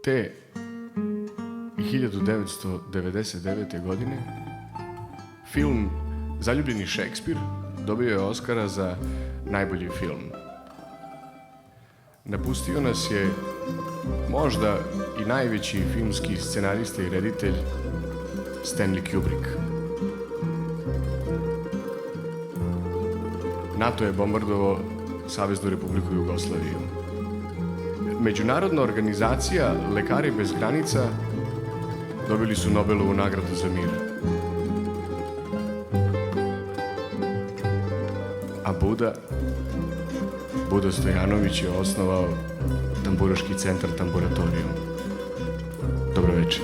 Te 1999. godine film Zaljubljeni Šekspir dobio je Oskara za najbolji film. Napustio nas je možda i najveći filmski scenarista i reditelj Stanley Kubrick. NATO je bombardovao Saveznu Republiku Jugoslaviju. Međunarodna organizacija Lekari bez granica dobili su Nobelovu nagradu za mir. A Buda Stojanović je osnovao Tamburaški centar Tamburatorium. Dobro večer.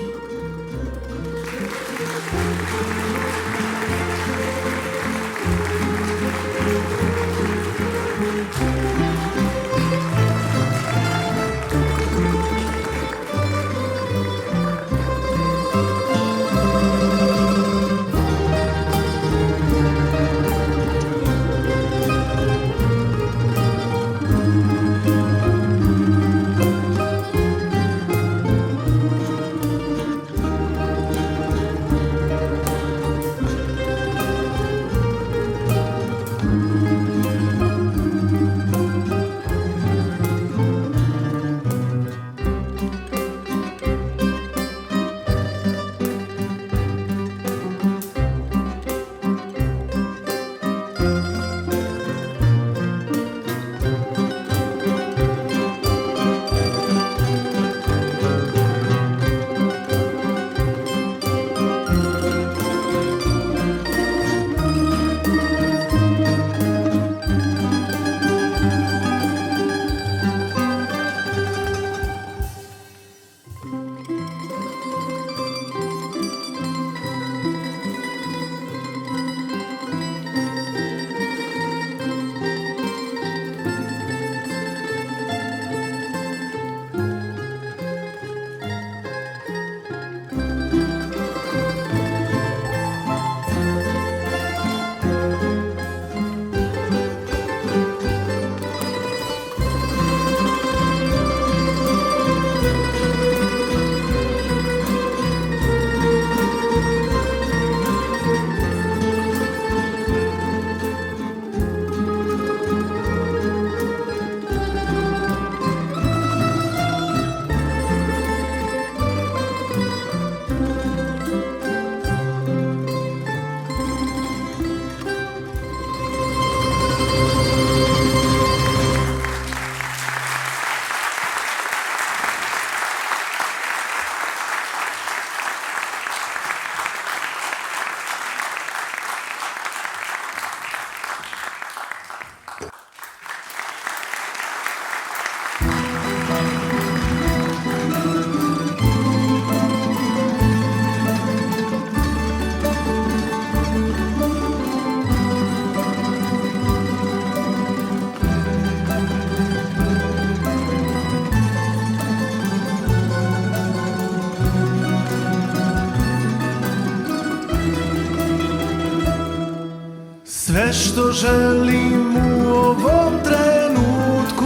Sve što želim u ovom trenutku,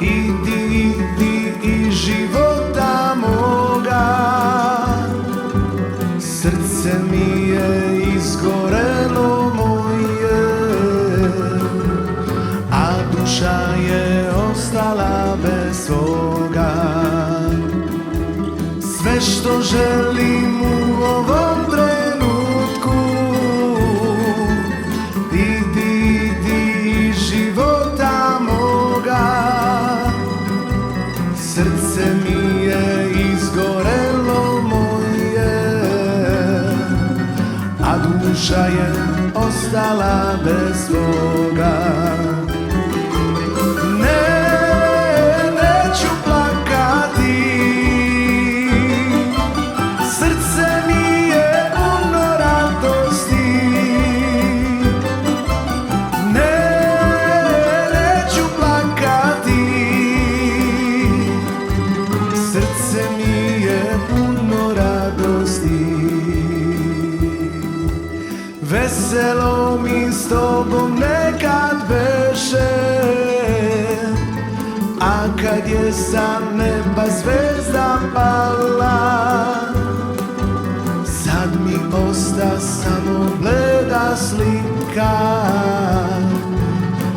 idi iz života moga. Srce mi je izgorelo moje, a duša je ostala bez svoga. Sve što želim u ovom trenutku, srce mi je izgorelo moje, a duša je ostala bez svoga. Neću plakati, srce mi je puno radosti. Neću plakati, srce mi je puno radosti. Veselo mi s tobom nekad beše, a a kad je sa neba zvezda pala, sad mi osta samo bleda slika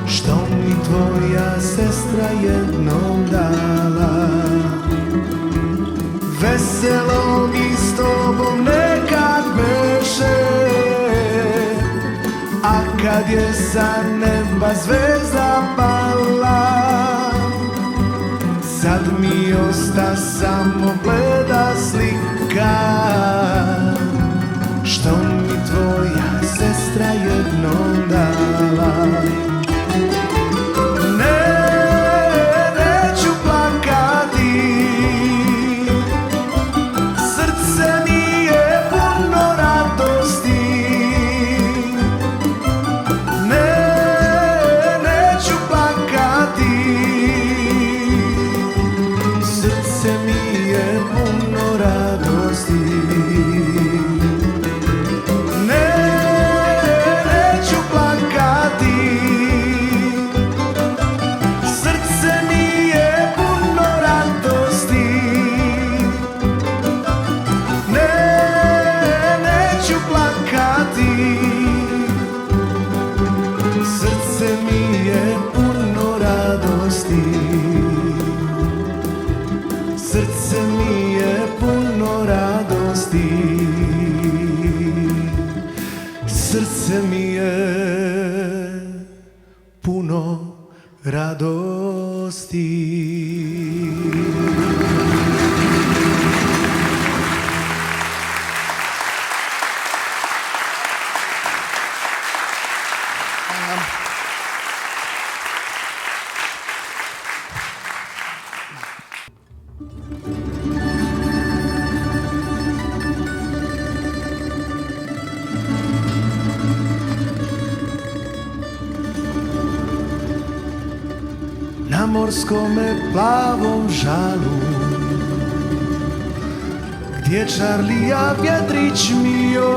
što mi tvoja sestra jednom dala. Veselo mi s tobom nekad beše, a kad je sa neba zvezda pala, sad mi osta samo bleda slika što mi tvoja sestra jednom dala. Neću plakati, srce mi je puno radosti. Neću plakati, srce mi je puno radosti. Neću plakati, srce mi je puno radosti. Neću plakati, srce mi je puno radosti. Srce mi je puno radosti. Srce mi je puno radosti. Na morskome plavom žalu, gdje Čarlija vjetrić mio,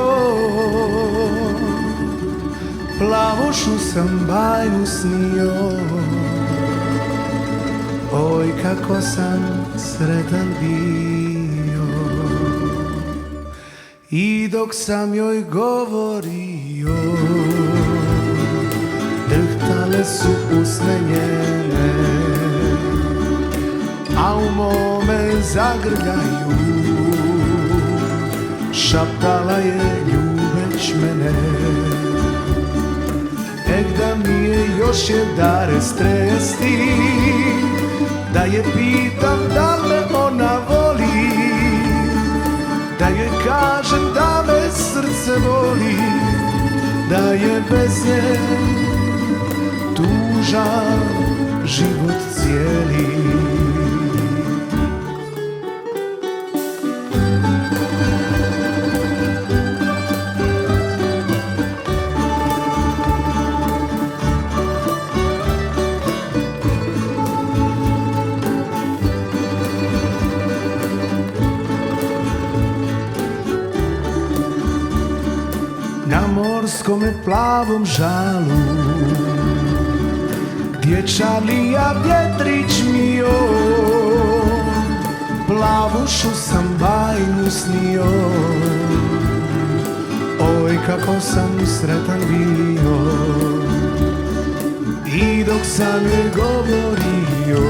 plavušu sam bajnu snio. Oj, kako sam sretan bio, i dok sam joj govorio, drhtale su usne njene, a u mome zagrljaju šaptala je ljubeć mene. Ek da mi je još je dare stresti, da je pitam da me ona voli, da je kažem da me srce voli, da je bez nje tužan život cijeli. Na morskome plavom žalu, gdje Čarlija vjetrić mio, plavušu sam bajnu snio. Oj, kako sam sretan bio, i dok sam joj govorio,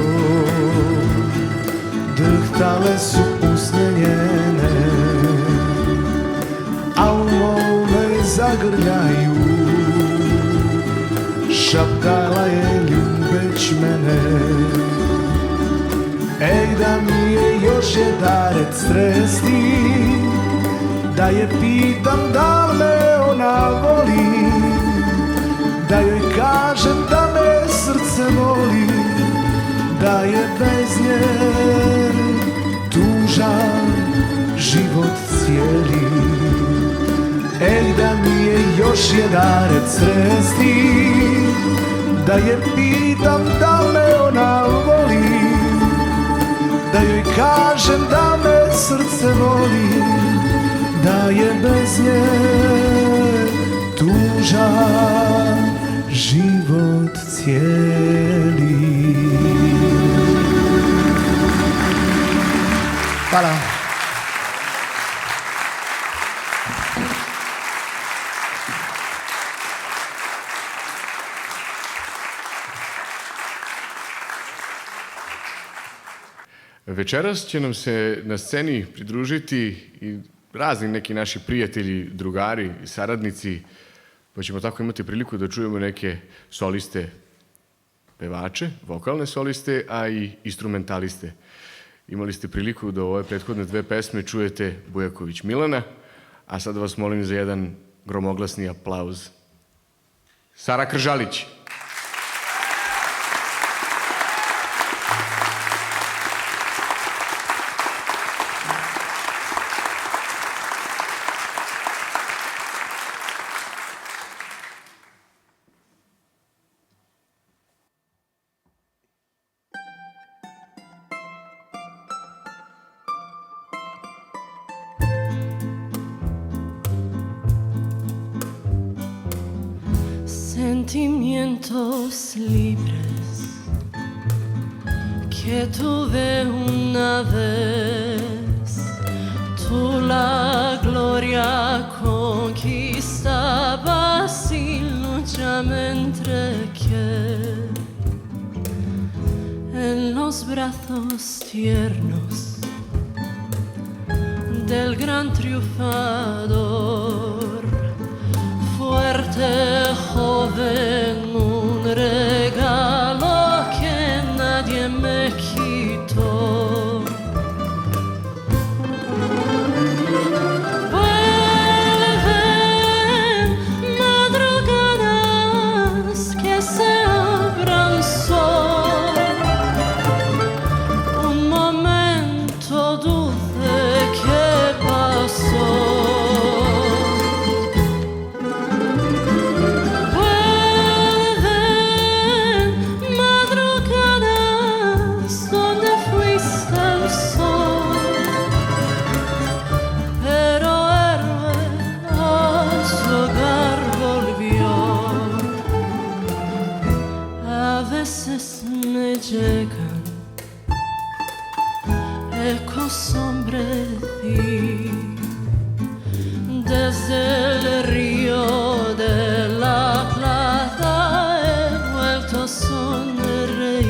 drhtale su usne njene, a u mome zagrljaju šaptala je ljubeć mene. Ej, da mi je još je daret stresti, da je pitam da me ona voli, da joj kažem da me srce voli, da je bez nje tužan život cijeli. Ej, da mi je još je daret stresti, da je pitam da me ona voli, da joj kažem da me srce voli, da je bez nje tužan život cijeli. Hvala. Večeras će nam se na sceni pridružiti i razni neki naši prijatelji, drugari i saradnici, pa ćemo tako imati priliku da čujemo neke soliste, pevače, vokalne soliste, a i instrumentaliste. Imali ste priliku da u ove prethodne dve pesme čujete Bujaković Milana, a sad vas molim za jedan gromoglasni aplauz. Sara Kržalić. Sentimientos libres que tuve una vez, tú la gloria conquistabas y lucha me entregué en los brazos tiernos del gran triunfador. Fuerte, joven, un regalo que nadie me quitó. Vuelven madrugadas que se abran sol, un momento dulce que pasó. Llegan ecos sombrecí desde el río de la Plata, he vuelto a sonreír.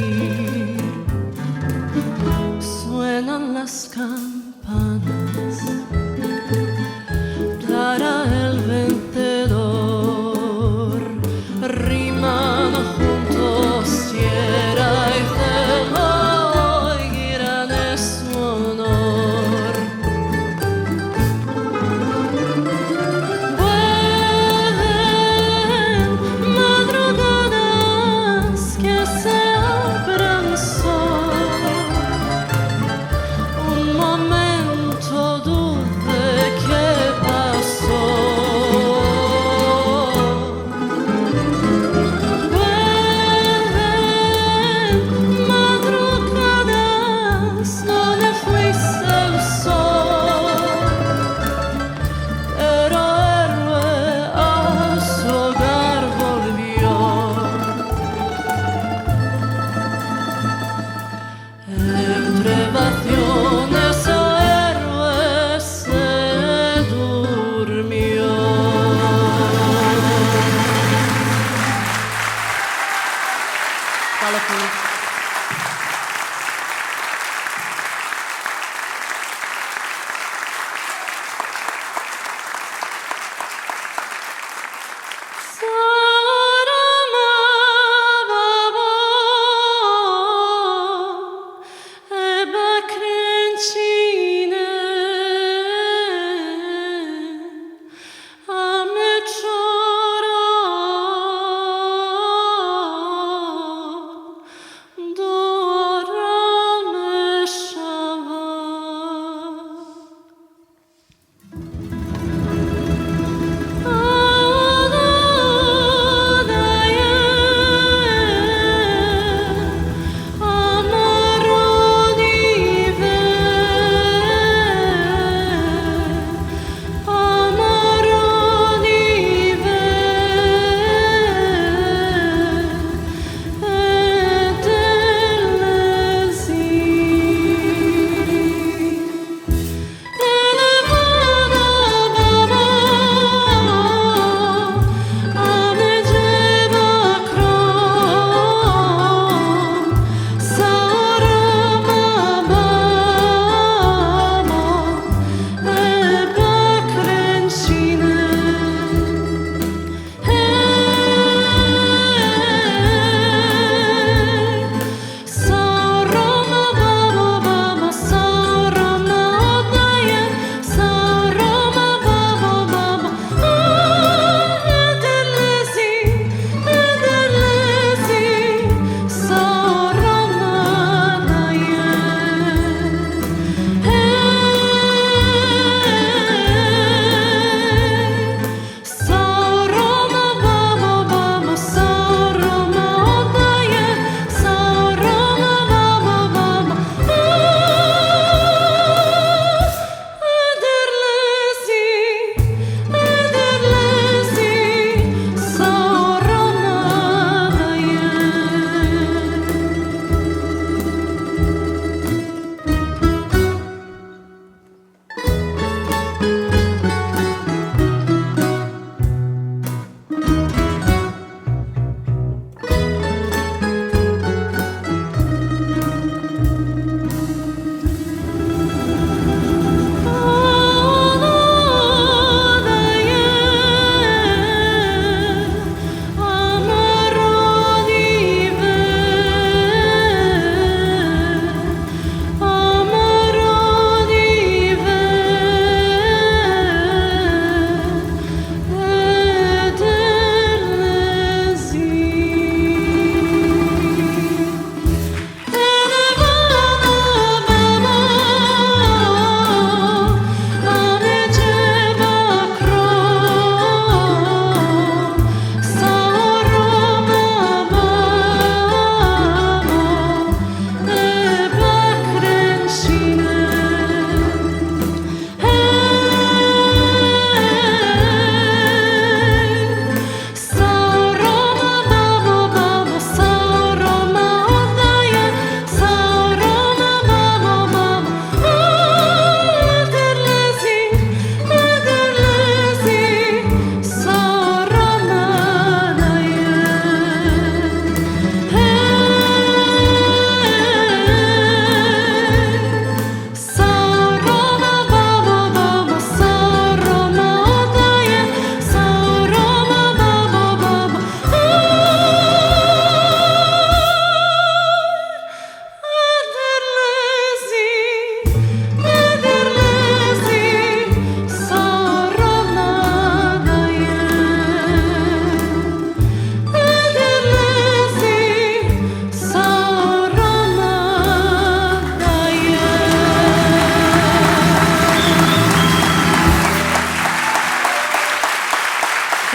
Suenan las campanas para el vencedor, riman juntos tierra y cielo, oirán en su honor. Vuelven madrugadas que se abran sol, un momento dulce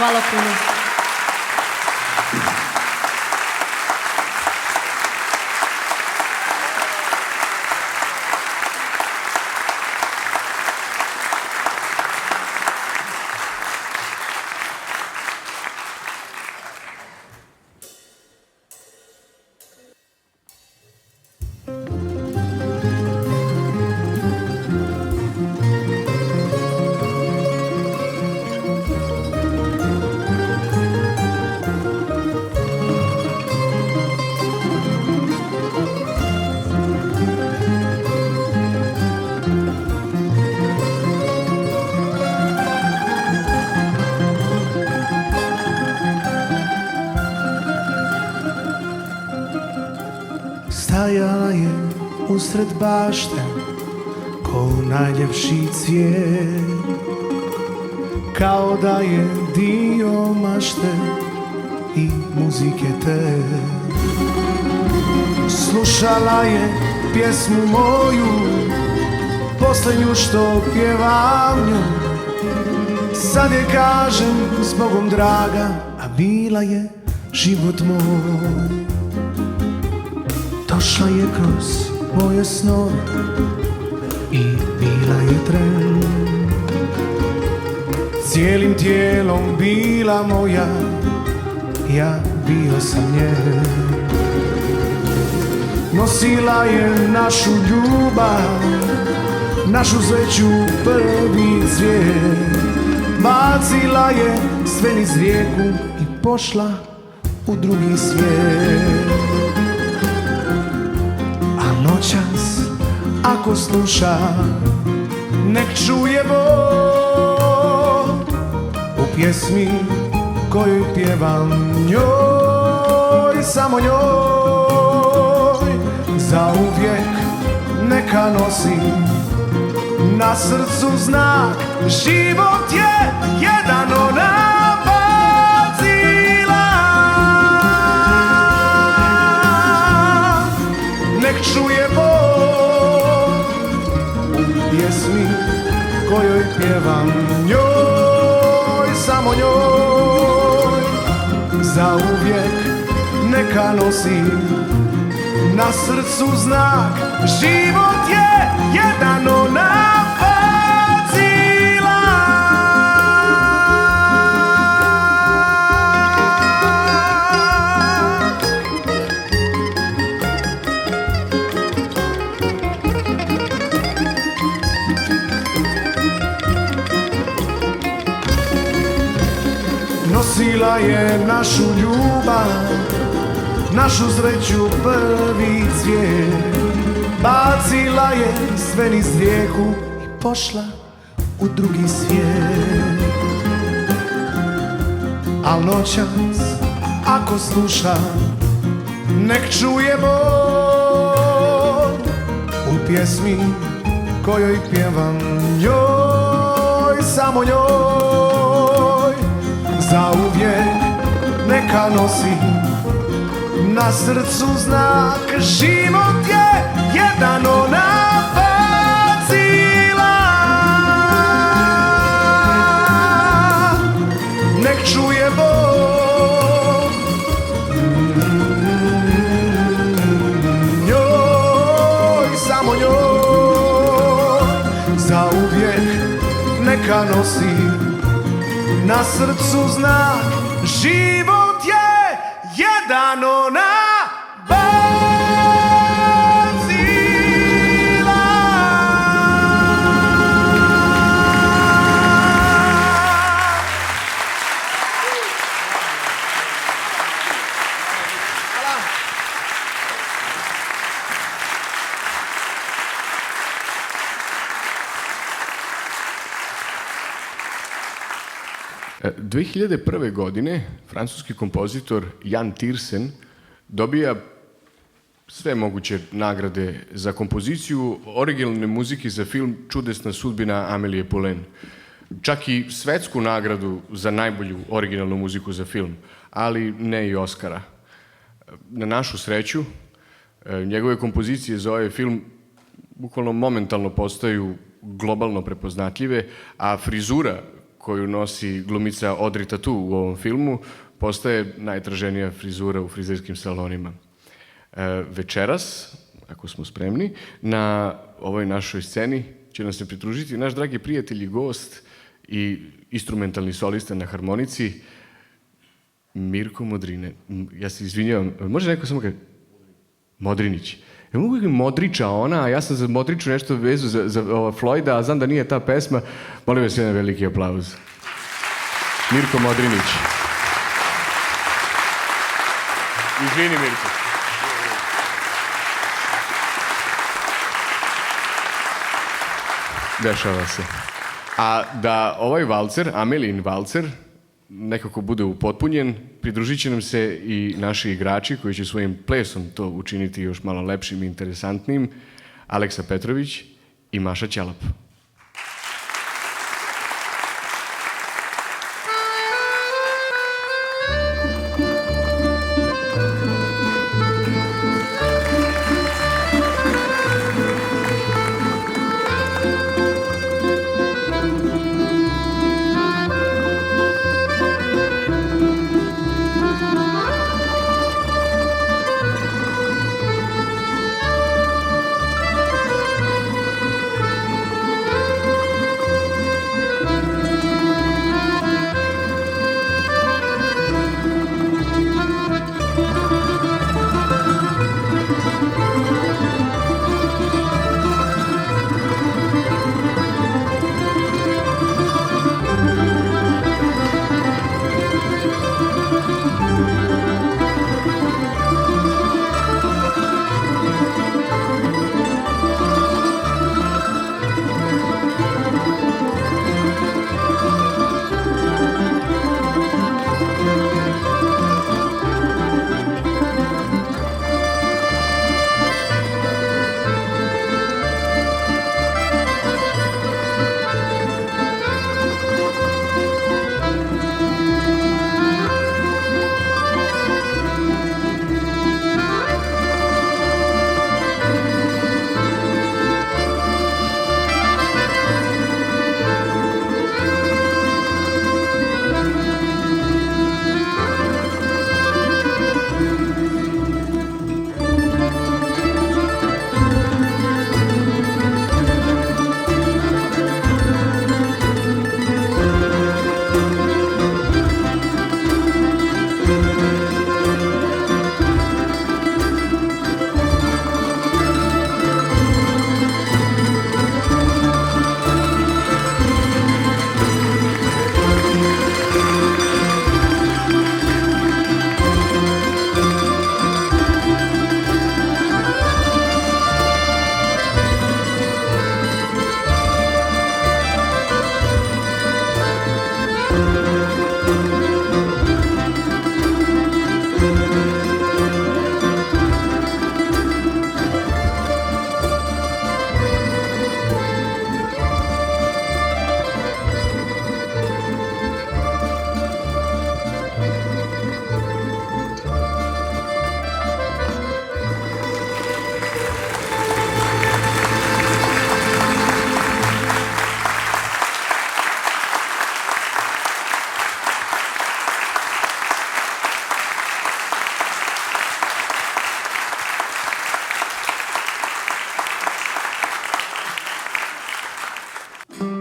Hvala puno. Stajala je usred bašte ko najljepši cvijet, kao da je dio mašte i muzike te. Slušala je pjesmu moju, posljednju što pjevam njoj. Sad je kažem zbogom draga, a bila je život moj. Došla je kroz moje snove i bila je tren. Cijelim tijelom bila moja, ja bio sam njen. Nosila je našu ljubav, našu sreću prvi cvijet. Bacila je sve niz rijeku i pošla u drugi svijet. Noćas, ako sluša, nek čuje Bog u pjesmi koju pjevam njoj, samo njoj. Zauvijek neka nosi na srcu znak, život je jedan, ona bacila. Nek čuje Bog u pjesmi kojoj pjevam njoj, samo njoj. Zauvijek neka nosi na srcu znak, život je jedan, ona bacila. Nosila je našu ljubav, našu sreću prvi cvijet. Bacila je sve niz rijeku i pošla u drugi svijet. Al noćas, ako sluša, nek čuje Bog u pjesmi kojoj pjevam njoj, samo njoj. Zauvijek neka nosi na srcu znak, život je jedan, ona bacila. Nek čuje Bog njoj, samo njoj. Zauvijek neka nosi na srcu znak, život je jedan, ona bacila. E, 2001. godine francuski kompozitor Jan Tiersen dobija sve moguće nagrade za kompoziciju originalne muzike za film Čudesna sudbina Amélie Poulain. Čak i svetsku nagradu za najbolju originalnu muziku za film, ali ne i Oscara. Na našu sreću, njegove kompozicije za ovaj film bukvalno momentalno postaju globalno prepoznatljive, a frizura koju nosi glumica Audrey Tautou u ovom filmu postaje najtraženija frizura u frizerskim salonima. Večeras, ako smo spremni, na ovoj našoj sceni će nam se pridružiti naš dragi prijatelj i gost i instrumentalni solista na harmonici Mirko Modrine. Ja se izvinjavam, može neko samo kaže Modrinić. Ja mogu ih Modriča ona, a ja sam za Modriču nešto vezu za Floyda, a znam da nije ta pesma. Molim vas jedan veliki aplauz. Mirko Modrinić. Izvini, Mirko. Dešava se. A da ovaj valcer, Amelin valcer, nekako bude upotpunjen, pridružit će nam se i naši igrači koji će svojim plesom to učiniti još malo lepšim i interesantnim, Aleksa Petrović i Maša Ćalap.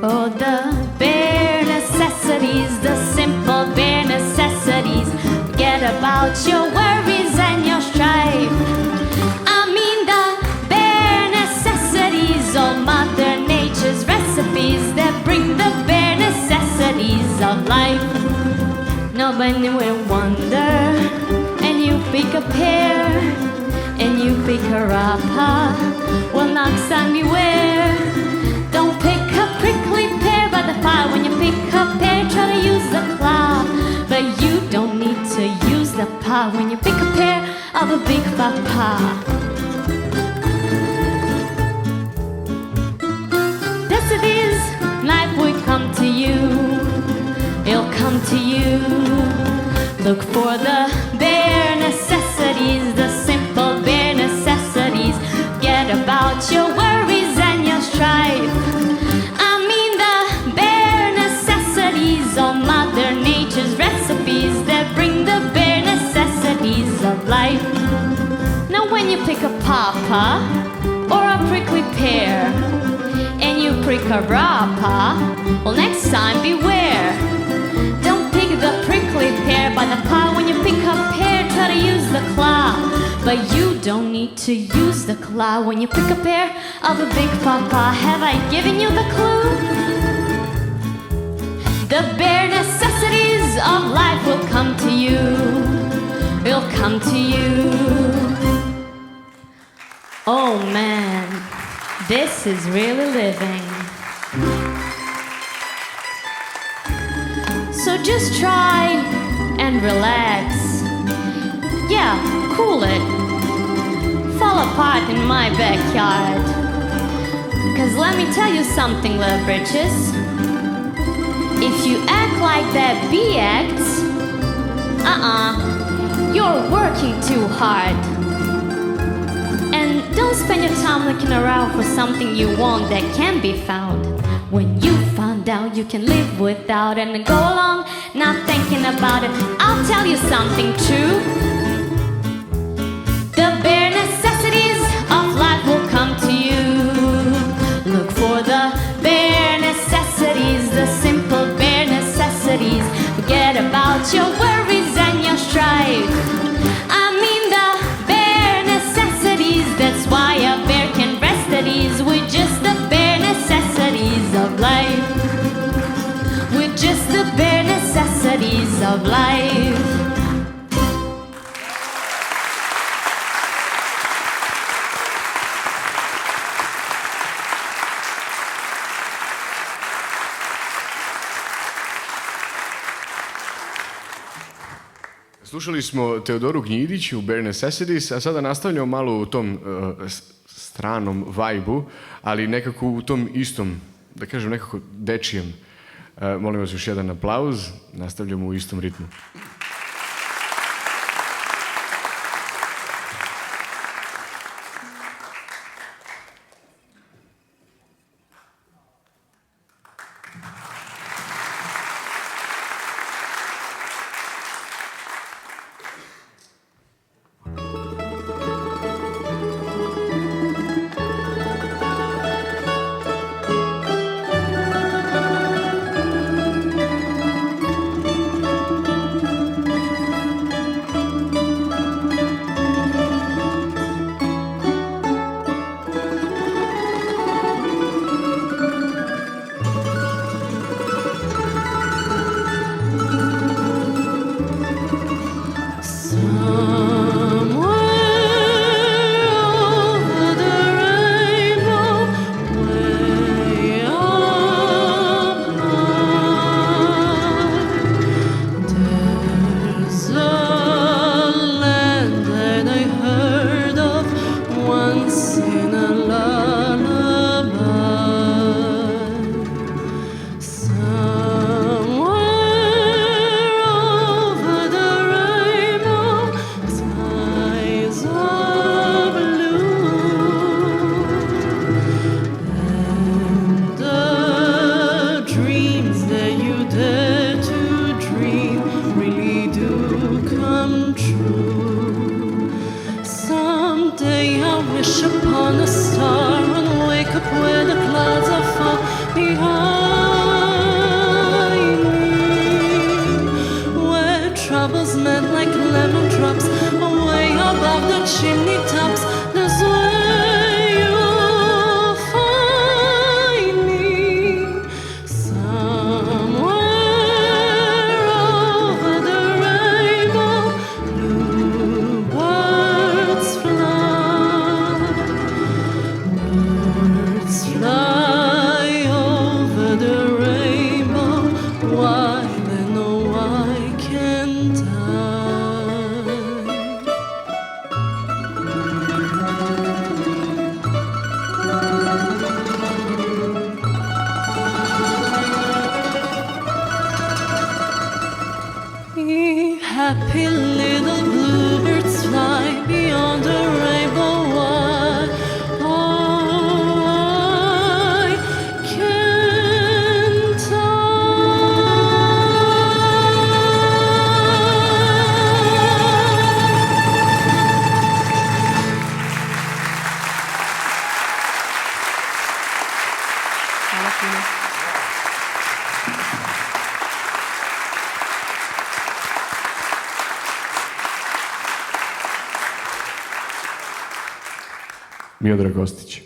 Oh, the bare necessities, the simple bare necessities. Forget about your worries and your strife. I mean the bare necessities, all Mother Nature's recipes that bring the bare necessities of life. Now when you wonder and you pick a pear and you pick her up, well, next time beware. Don't pick a prickly pear by the fire. When you pick a pear, try to use the claw, but you don't need to use the paw when you pick a pear of a big fat paw. Thus it is, life will come to you. It'll come to you. Look for the bare necessities, the simple bare necessities. Get about your worries and your strife. I mean the bare necessities, pawpaw or a prickly pear, and you prick a raw paw, well, next time beware. Don't pick the prickly pear by the paw. When you pick a pear, try to use the claw. But you don't need to use the claw when you pick a pear of a big pawpaw. Have I given you the clue? The bare necessities of life will come to you. Will come to you. Oh man, this is really living. So just try and relax. Yeah, cool it. Fall apart in my backyard. 'Cause let me tell you something, little britches. If you act like that bee acts, you're working too hard. And don't spend your time looking around for something you want that can be found. When you found out you can live without and go along not thinking about it, I'll tell you something true. The bare necessities of life will come to you. Look for the bare necessities, the simple bare necessities. Forget about your worries and your strife. I mean the bare necessities. That's why a bear can rest at ease with just the bare necessities of life. With just the bare necessities of life. Slušali smo Teodoru Gnjidić u Bare Necessities, a sada nastavljamo malo u tom stranom vajbu, ali nekako u tom istom, da kažem nekako dečijem. Molim vas još jedan aplauz, nastavljamo u istom ritmu. Hvala puno. Miodrag Kostić.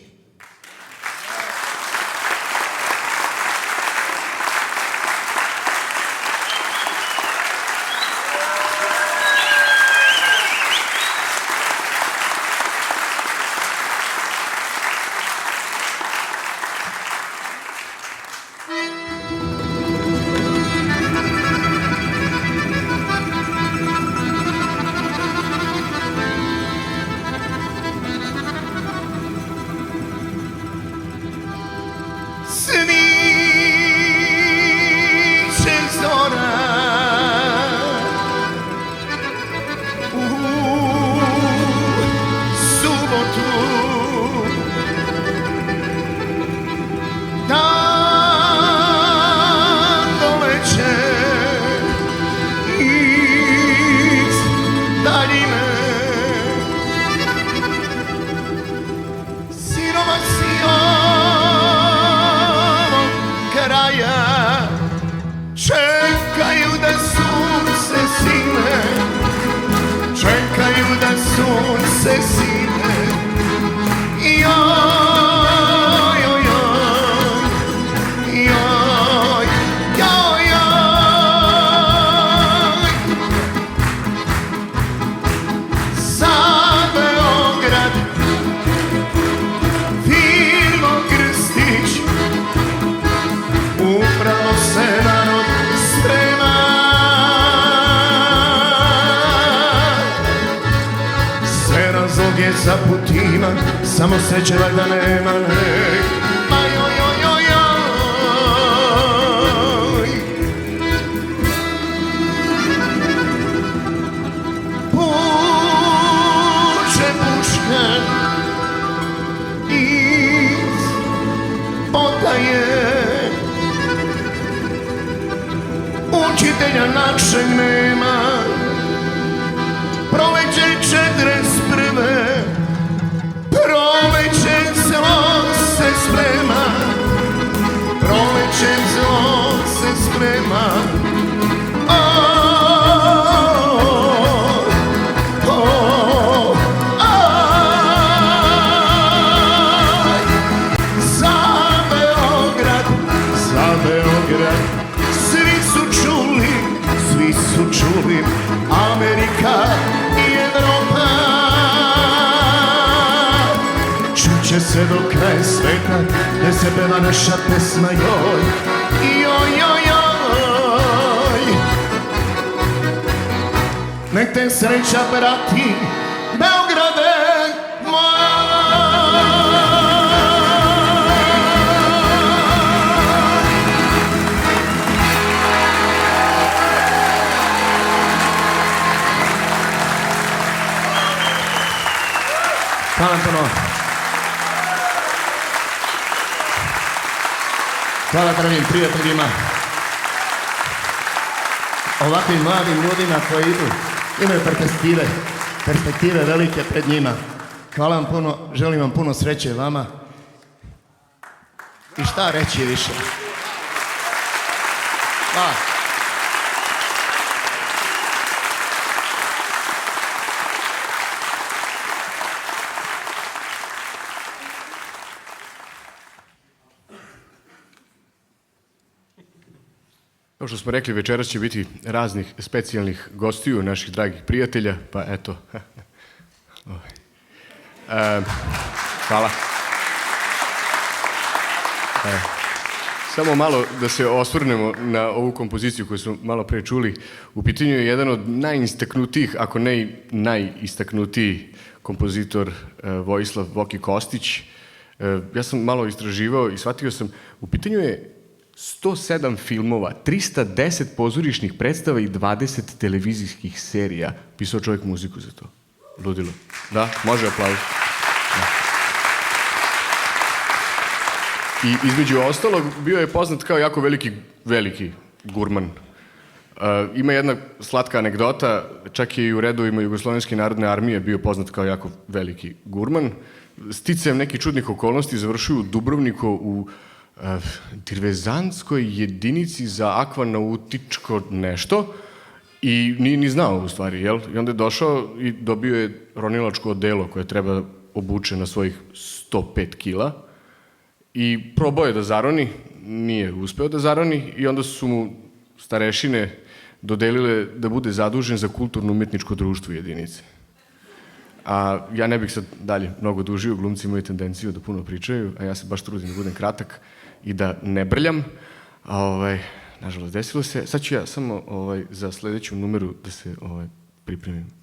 Za putima, samo sreće valjda nema, ne. Ma joj, joj, joj, joj. Puče puška iz potaje, učitelja našeg nema, proleće 41. Proleće zlo se sprema, proleće zlo se sprema. Za Beograd, za Beograd, svi su čuli, Amerika i Evropa. Čuće se do kraja sveta, gdje se peva naša pesma, joj, joj, joj, joj. Nek te sreća prati, Beograde moj. Hvala puno. Hvala dragim prijateljima, ovakvim mladim ljudima koji imaju perspektive velike pred njima. Hvala vam puno, želim vam puno sreće vama i šta reći više. Hvala. Kao što smo rekli, večeras će biti raznih specijalnih gostiju, naših dragih prijatelja, pa eto. Hvala. Samo malo da se osvrnemo na ovu kompoziciju koju smo malo pre čuli. U pitanju je jedan od najistaknutijih, ako ne i najistaknutiji kompozitor Vojislav Voki Kostić. Ja sam malo istraživao i shvatio sam, u pitanju je 107 filmova, 310 pozorišnih predstava i 20 televizijskih serija. Pisao čovjek muziku za to. Ludilo. Da, može aplauz. I između ostalog bio je poznat kao jako veliki gurman. Ima jedna slatka anegdota, čak je i u redovima Jugoslovenske narodne armije bio poznat kao jako veliki gurman. Sticajem nekih čudnih okolnosti završio u Dubrovniku u dirvezanskoj jedinici za akvanautičko nešto i nije ni znao u stvari, jel? I onda je došao i dobio je ronilačko odelo koje treba obuče na svojih 105 kila i probao je da zaroni, nije uspeo da zaroni i onda su mu starešine dodelile da bude zadužen za kulturno-umetničko društvo jedinice. A ja ne bih sad dalje mnogo dužio, glumci imaju tendenciju da puno pričaju, a ja se baš trudim da budem kratak i da ne brljam. Nažalost, desilo se. Sad ću ja samo za sledeću numeru da se pripremim.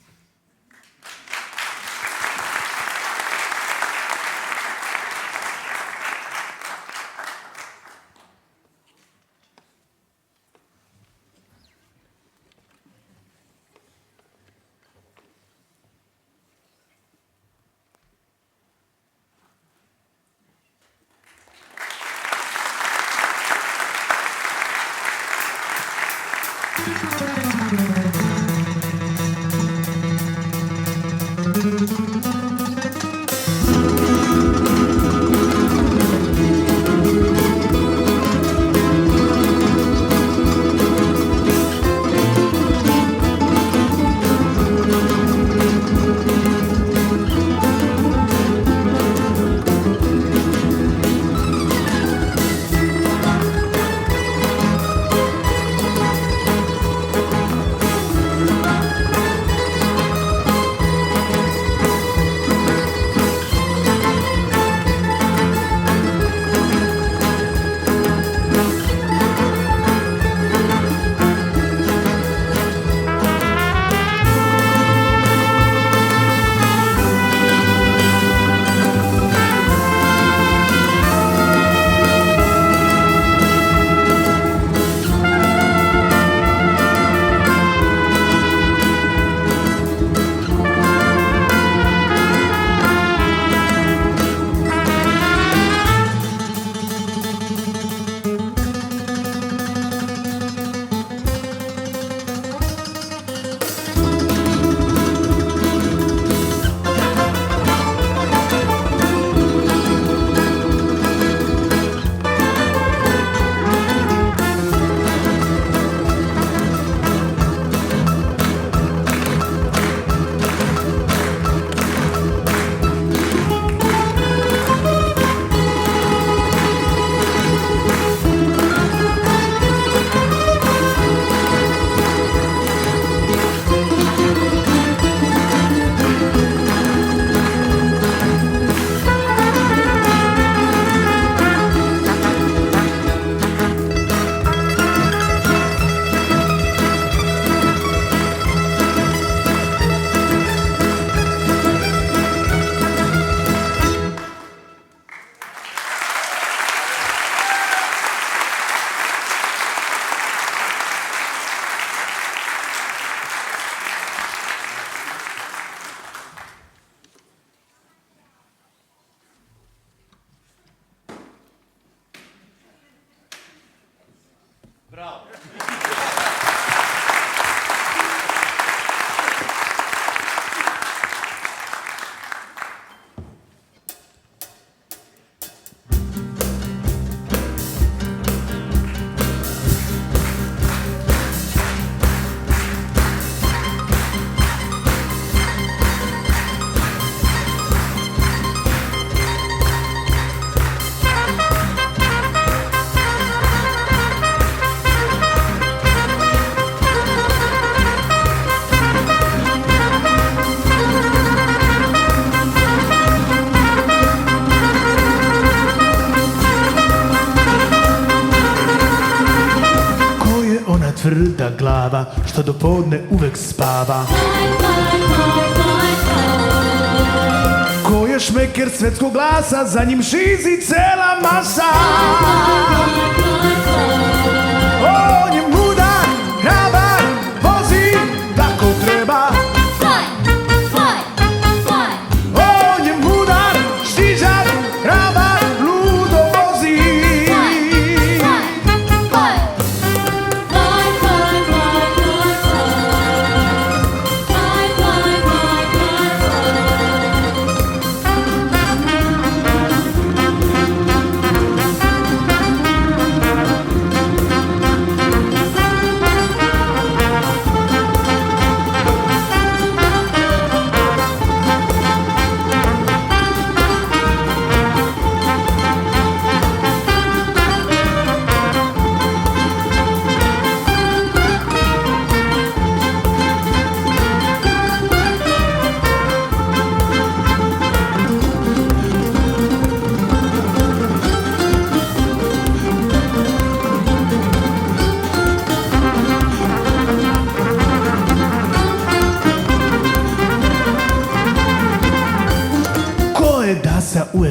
tvrda glava, što do podne uvek spava. Ko je šmeker svetskog glasa, za njim šizi cela masa. On je mudan, hrabar, vozi tako treba. On je mudan, štižar, hrabar, ludo vozi.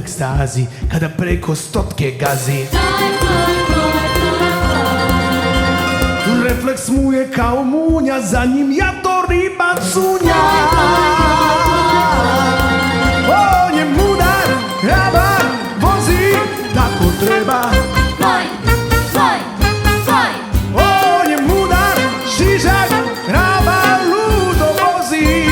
ekstazi kada preko stotke gazi. Refleks mu je kao munja, za njim ja to riba cunja. On je mudar, hrabar, vozi tako treba. On je mudar, šižak, hrabar, ludo vozi.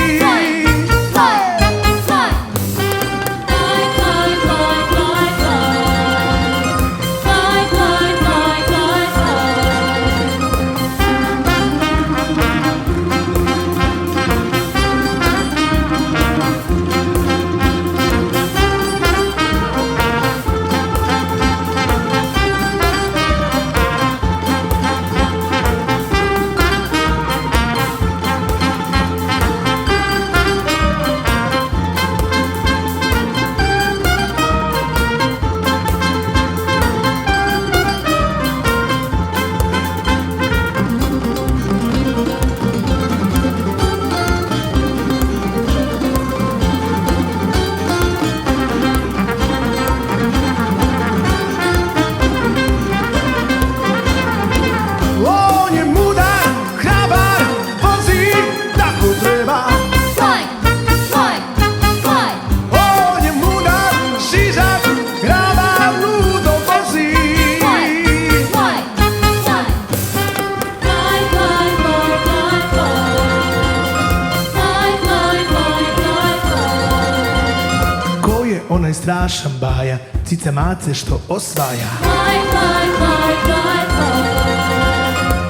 Onaj strašan baja, cice mace što osvaja.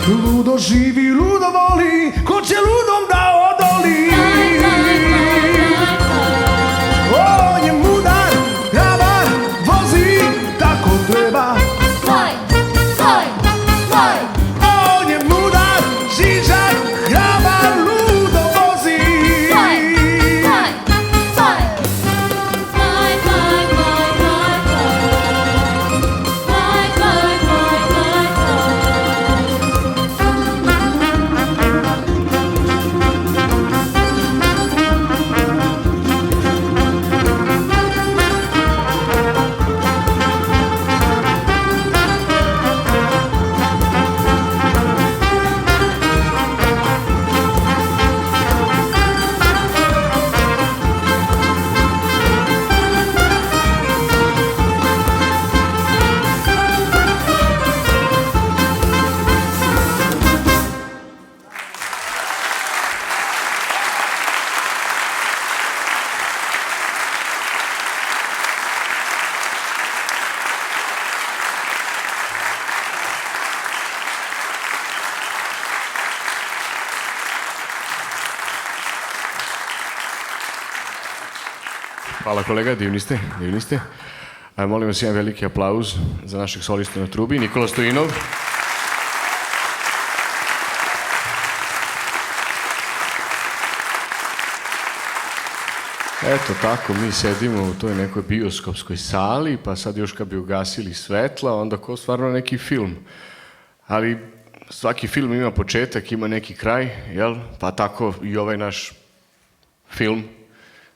Ludo živi, ludo voli, ko će ludom da odoli. On je mudar, hrabar, vozi, tako treba. On je mudar, šižak, hrabar, ludo vozi. Hvala kolega, divni ste, divni ste. Molim vas jedan veliki aplauz za našeg solista na trubi, Nikola Stojinov. Eto tako, mi sedimo u toj nekoj bioskopskoj sali, pa sad još kad bi ugasili svetla, onda ko stvarno neki film. Ali svaki film ima početak, ima neki kraj, jel? Pa tako i ovaj naš film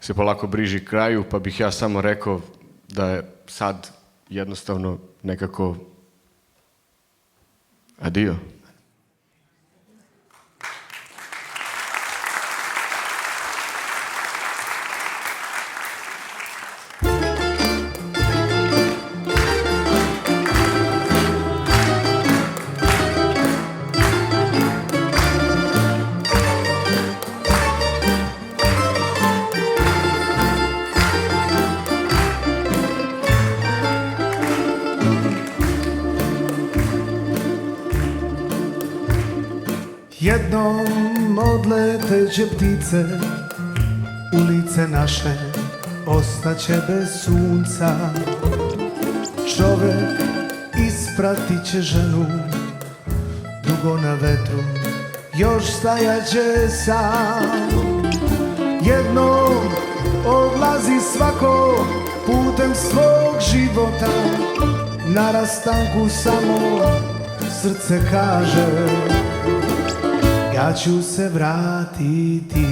se polako bliži kraju, pa bih ja samo rekao da je sad jednostavno nekako adio. Jednom odleteće ptice ulice naše ostaće bez sunca. Čovek ispratit će ženu dugo na vetru, još stajaće sam. Jednom odlazi svako putem svog života, na rastanku samo srce kaže ja ću se vratiti.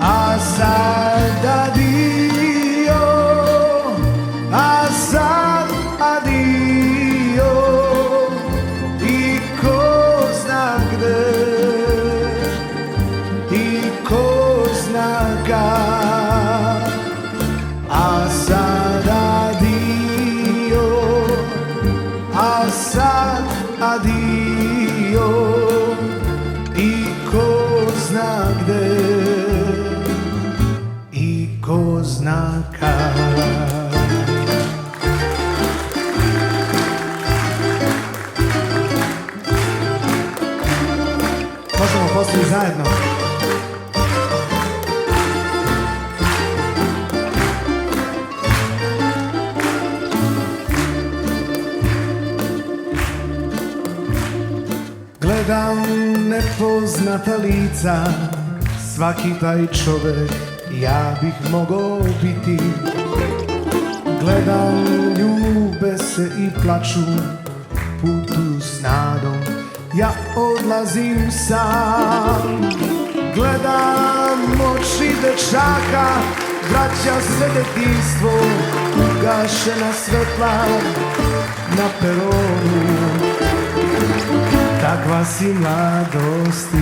A sada Gledam nepoznata lica, svaki taj čovek ja bih mogao biti. Gledam, ljube se i plaču, putuju s nadom, ja odlazim sam. Gledam oči dečaka, vraća se detinjstvo, ugašena svetla na peronu. Takva si mladosti,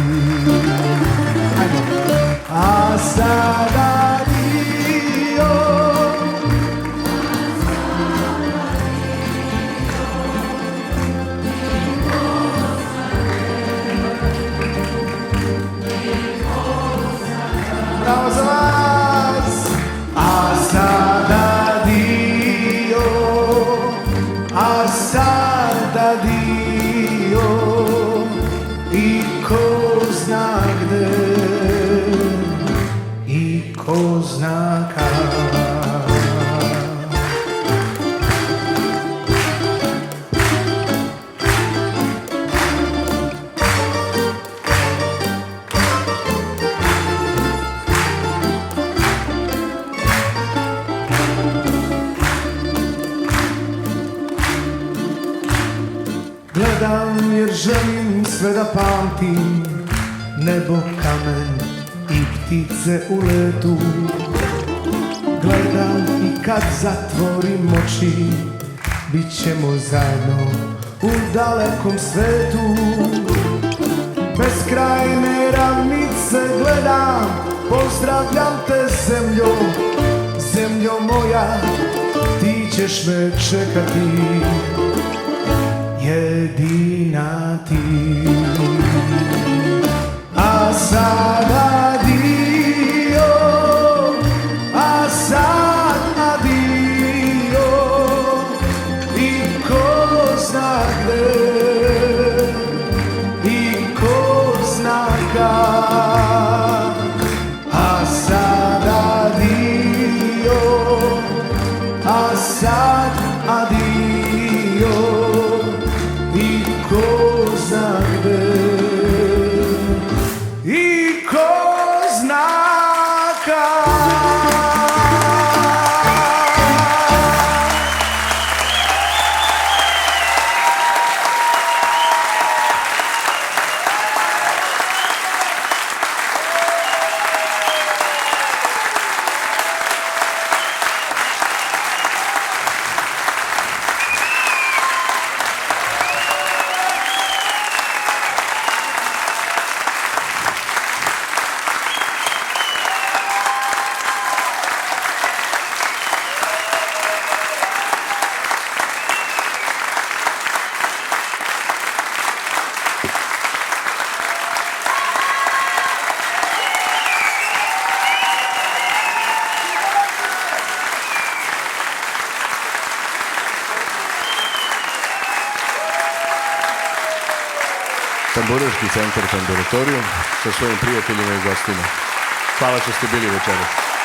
a sada dio. Bravo za vas! A sada dio, a sada dio, i ko zna gde, i ko zna kad. Gledam jer želim sve da pamtim, nebo, kamen i ptice u letu. Gledam i kad zatvorim oči, bit ćemo zajedno u dalekom svetu. Beskrajne ravnice gledam, pozdravljam te zemljo, zemljo moja, ti ćeš me čekati. Jedina ti. A sada dio, a sada dio, i ko zna gde, i ko zna kad. A sada dio, a sada dio, i ko zna gde, i ko zna kad. Tamburaški centar Tamburatorium sa svojim prijateljima i gostima. Hvala što ste bili večeras.